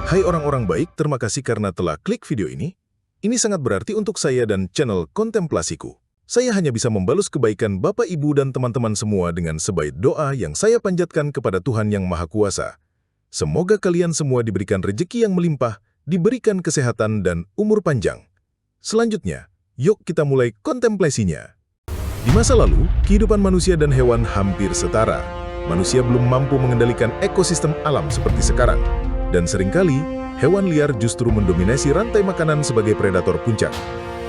Hai orang-orang baik, terima kasih karena telah klik video ini. Ini sangat berarti untuk saya dan channel Kontemplasiku. Saya hanya bisa membalus kebaikan Bapak, Ibu, dan teman-teman semua dengan sebaik doa yang saya panjatkan kepada Tuhan Yang Maha Kuasa. Semoga kalian semua diberikan rezeki yang melimpah, diberikan kesehatan dan umur panjang. Selanjutnya, yuk kita mulai kontemplasinya. Di masa lalu, kehidupan manusia dan hewan hampir setara. Manusia belum mampu mengendalikan ekosistem alam seperti sekarang. Dan seringkali, hewan liar justru mendominasi rantai makanan sebagai predator puncak.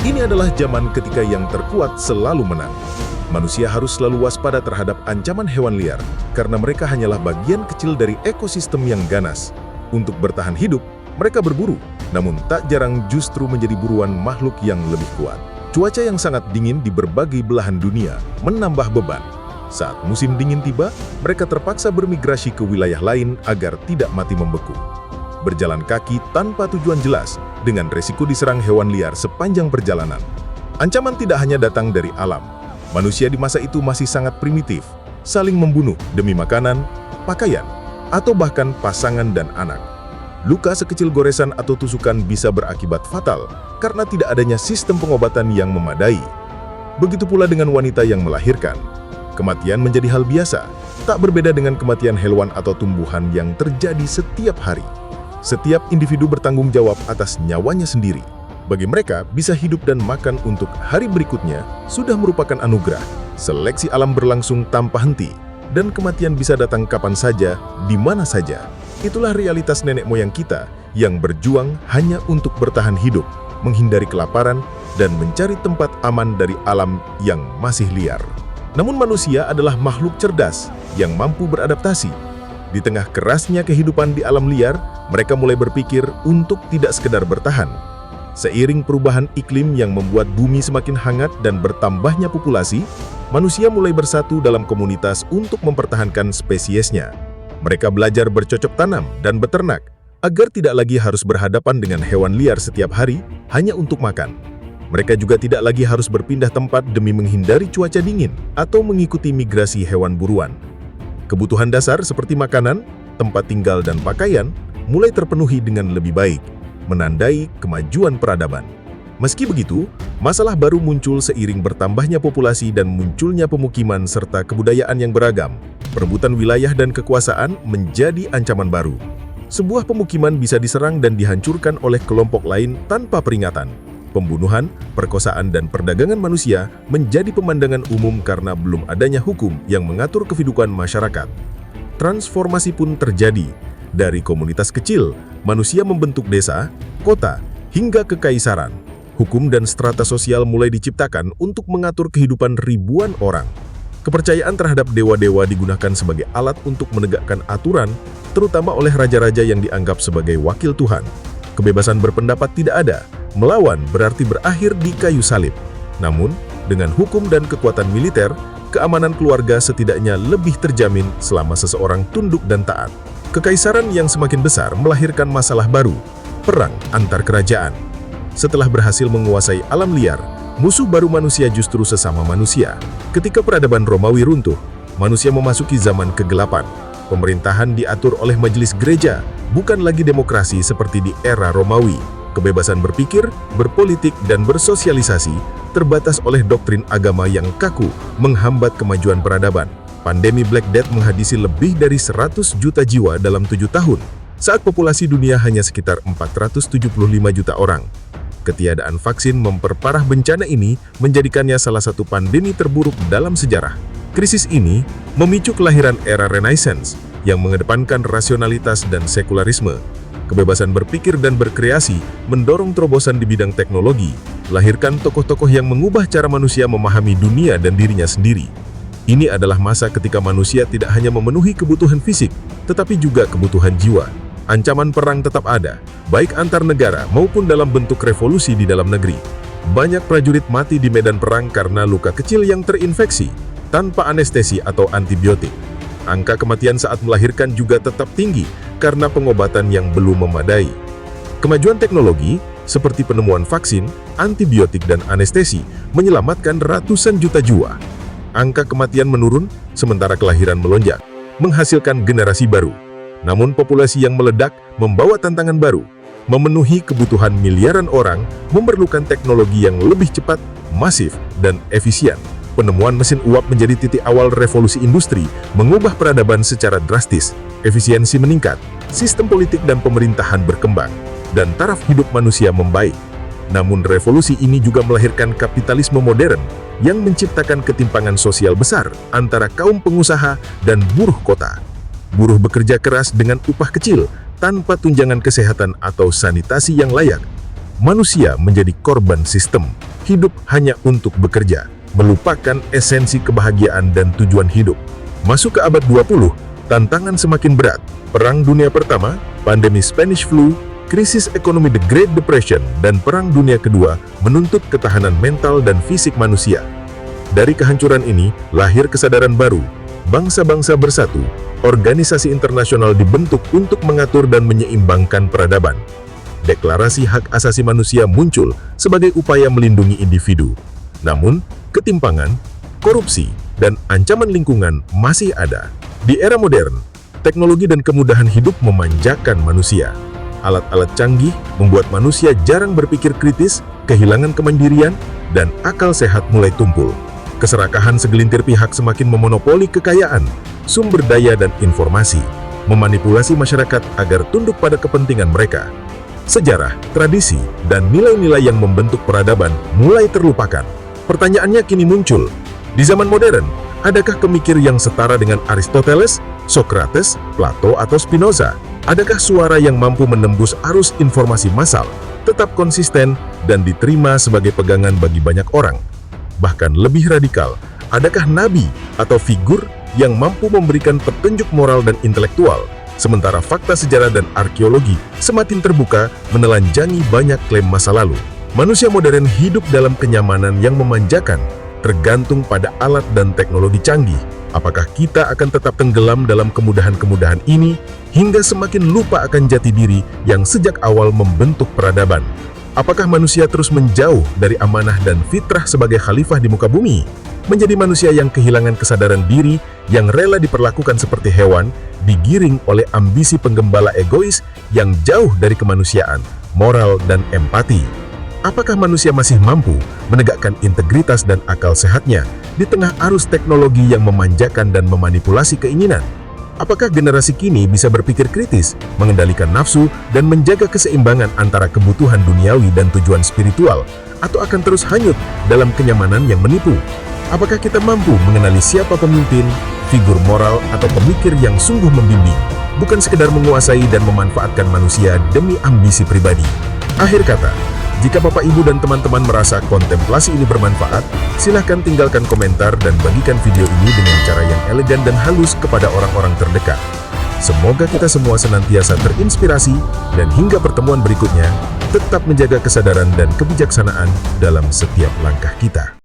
Ini adalah zaman ketika yang terkuat selalu menang. Manusia harus selalu waspada terhadap ancaman hewan liar, karena mereka hanyalah bagian kecil dari ekosistem yang ganas. Untuk bertahan hidup, mereka berburu, namun tak jarang justru menjadi buruan makhluk yang lebih kuat. Cuaca yang sangat dingin di berbagai belahan dunia menambah beban. Saat musim dingin tiba, mereka terpaksa bermigrasi ke wilayah lain agar tidak mati membeku. Berjalan kaki tanpa tujuan jelas, dengan resiko diserang hewan liar sepanjang perjalanan. Ancaman tidak hanya datang dari alam. Manusia di masa itu masih sangat primitif, saling membunuh demi makanan, pakaian, atau bahkan pasangan dan anak. Luka sekecil goresan atau tusukan bisa berakibat fatal karena tidak adanya sistem pengobatan yang memadai. Begitu pula dengan wanita yang melahirkan. Kematian menjadi hal biasa, tak berbeda dengan kematian hewan atau tumbuhan yang terjadi setiap hari. Setiap individu bertanggung jawab atas nyawanya sendiri. Bagi mereka, bisa hidup dan makan untuk hari berikutnya sudah merupakan anugerah. Seleksi alam berlangsung tanpa henti, dan kematian bisa datang kapan saja, di mana saja. Itulah realitas nenek moyang kita yang berjuang hanya untuk bertahan hidup, menghindari kelaparan, dan mencari tempat aman dari alam yang masih liar. Namun manusia adalah makhluk cerdas yang mampu beradaptasi. Di tengah kerasnya kehidupan di alam liar, mereka mulai berpikir untuk tidak sekedar bertahan. Seiring perubahan iklim yang membuat bumi semakin hangat dan bertambahnya populasi, manusia mulai bersatu dalam komunitas untuk mempertahankan spesiesnya. Mereka belajar bercocok tanam dan beternak, agar tidak lagi harus berhadapan dengan hewan liar setiap hari hanya untuk makan. Mereka juga tidak lagi harus berpindah tempat demi menghindari cuaca dingin atau mengikuti migrasi hewan buruan. Kebutuhan dasar seperti makanan, tempat tinggal, dan pakaian mulai terpenuhi dengan lebih baik, menandai kemajuan peradaban. Meski begitu, masalah baru muncul seiring bertambahnya populasi dan munculnya pemukiman serta kebudayaan yang beragam. Perebutan wilayah dan kekuasaan menjadi ancaman baru. Sebuah pemukiman bisa diserang dan dihancurkan oleh kelompok lain tanpa peringatan. Pembunuhan, perkosaan, dan perdagangan manusia menjadi pemandangan umum karena belum adanya hukum yang mengatur kehidupan masyarakat. Transformasi pun terjadi. Dari komunitas kecil, manusia membentuk desa, kota, hingga kekaisaran. Hukum dan strata sosial mulai diciptakan untuk mengatur kehidupan ribuan orang. Kepercayaan terhadap dewa-dewa digunakan sebagai alat untuk menegakkan aturan, terutama oleh raja-raja yang dianggap sebagai wakil Tuhan. Kebebasan berpendapat tidak ada. Melawan berarti berakhir di kayu salib. Namun, dengan hukum dan kekuatan militer, keamanan keluarga setidaknya lebih terjamin selama seseorang tunduk dan taat. Kekaisaran yang semakin besar melahirkan masalah baru, perang antar kerajaan. Setelah berhasil menguasai alam liar, musuh baru manusia justru sesama manusia. Ketika peradaban Romawi runtuh, manusia memasuki zaman kegelapan. Pemerintahan diatur oleh majelis gereja, bukan lagi demokrasi seperti di era Romawi. Kebebasan berpikir, berpolitik, dan bersosialisasi terbatas oleh doktrin agama yang kaku, menghambat kemajuan peradaban. Pandemi Black Death menghabisi lebih dari 100 juta jiwa dalam 7 tahun, saat populasi dunia hanya sekitar 475 juta orang. Ketiadaan vaksin memperparah bencana ini, menjadikannya salah satu pandemi terburuk dalam sejarah. Krisis ini memicu kelahiran era Renaissance yang mengedepankan rasionalitas dan sekularisme. Kebebasan berpikir dan berkreasi mendorong terobosan di bidang teknologi, lahirkan tokoh-tokoh yang mengubah cara manusia memahami dunia dan dirinya sendiri. Ini adalah masa ketika manusia tidak hanya memenuhi kebutuhan fisik, tetapi juga kebutuhan jiwa. Ancaman perang tetap ada, baik antar negara maupun dalam bentuk revolusi di dalam negeri. Banyak prajurit mati di medan perang karena luka kecil yang terinfeksi, tanpa anestesi atau antibiotik. Angka kematian saat melahirkan juga tetap tinggi karena pengobatan yang belum memadai. Kemajuan teknologi, seperti penemuan vaksin, antibiotik, dan anestesi, menyelamatkan ratusan juta jiwa. Angka kematian menurun, sementara kelahiran melonjak, menghasilkan generasi baru. Namun populasi yang meledak membawa tantangan baru. Memenuhi kebutuhan miliaran orang memerlukan teknologi yang lebih cepat, masif, dan efisien. Penemuan mesin uap menjadi titik awal revolusi industri, mengubah peradaban secara drastis. Efisiensi meningkat, sistem politik dan pemerintahan berkembang, dan taraf hidup manusia membaik. Namun revolusi ini juga melahirkan kapitalisme modern yang menciptakan ketimpangan sosial besar antara kaum pengusaha dan buruh kota. Buruh bekerja keras dengan upah kecil, tanpa tunjangan kesehatan atau sanitasi yang layak. Manusia menjadi korban sistem, hidup hanya untuk bekerja, melupakan esensi kebahagiaan dan tujuan hidup. Masuk ke abad 20, tantangan semakin berat. Perang Dunia Pertama, pandemi Spanish Flu, krisis ekonomi The Great Depression, dan Perang Dunia Kedua menuntut ketahanan mental dan fisik manusia. Dari kehancuran ini, lahir kesadaran baru. Bangsa-bangsa bersatu, organisasi internasional dibentuk untuk mengatur dan menyeimbangkan peradaban. Deklarasi Hak Asasi Manusia muncul sebagai upaya melindungi individu. Namun, ketimpangan, korupsi, dan ancaman lingkungan masih ada. Di era modern, teknologi dan kemudahan hidup memanjakan manusia. Alat-alat canggih membuat manusia jarang berpikir kritis, kehilangan kemandirian, dan akal sehat mulai tumpul. Keserakahan segelintir pihak semakin memonopoli kekayaan, sumber daya, dan informasi, memanipulasi masyarakat agar tunduk pada kepentingan mereka. Sejarah, tradisi, dan nilai-nilai yang membentuk peradaban mulai terlupakan. Pertanyaannya kini muncul, di zaman modern, adakah pemikir yang setara dengan Aristoteles, Socrates, Plato, atau Spinoza? Adakah suara yang mampu menembus arus informasi massal, tetap konsisten, dan diterima sebagai pegangan bagi banyak orang? Bahkan lebih radikal, adakah nabi atau figur yang mampu memberikan petunjuk moral dan intelektual, sementara fakta sejarah dan arkeologi semakin terbuka menelanjangi banyak klaim masa lalu? Manusia modern hidup dalam kenyamanan yang memanjakan, tergantung pada alat dan teknologi canggih. Apakah kita akan tetap tenggelam dalam kemudahan-kemudahan ini, hingga semakin lupa akan jati diri yang sejak awal membentuk peradaban? Apakah manusia terus menjauh dari amanah dan fitrah sebagai khalifah di muka bumi? Menjadi manusia yang kehilangan kesadaran diri, yang rela diperlakukan seperti hewan, digiring oleh ambisi penggembala egois yang jauh dari kemanusiaan, moral, dan empati? Apakah manusia masih mampu menegakkan integritas dan akal sehatnya di tengah arus teknologi yang memanjakan dan memanipulasi keinginan? Apakah generasi kini bisa berpikir kritis, mengendalikan nafsu, dan menjaga keseimbangan antara kebutuhan duniawi dan tujuan spiritual, atau akan terus hanyut dalam kenyamanan yang menipu? Apakah kita mampu mengenali siapa pemimpin, figur moral, atau pemikir yang sungguh membimbing, bukan sekedar menguasai dan memanfaatkan manusia demi ambisi pribadi? Akhir kata, jika Bapak, Ibu, dan teman-teman merasa kontemplasi ini bermanfaat, silahkan tinggalkan komentar dan bagikan video ini dengan cara yang elegan dan halus kepada orang-orang terdekat. Semoga kita semua senantiasa terinspirasi dan hingga pertemuan berikutnya, tetap menjaga kesadaran dan kebijaksanaan dalam setiap langkah kita.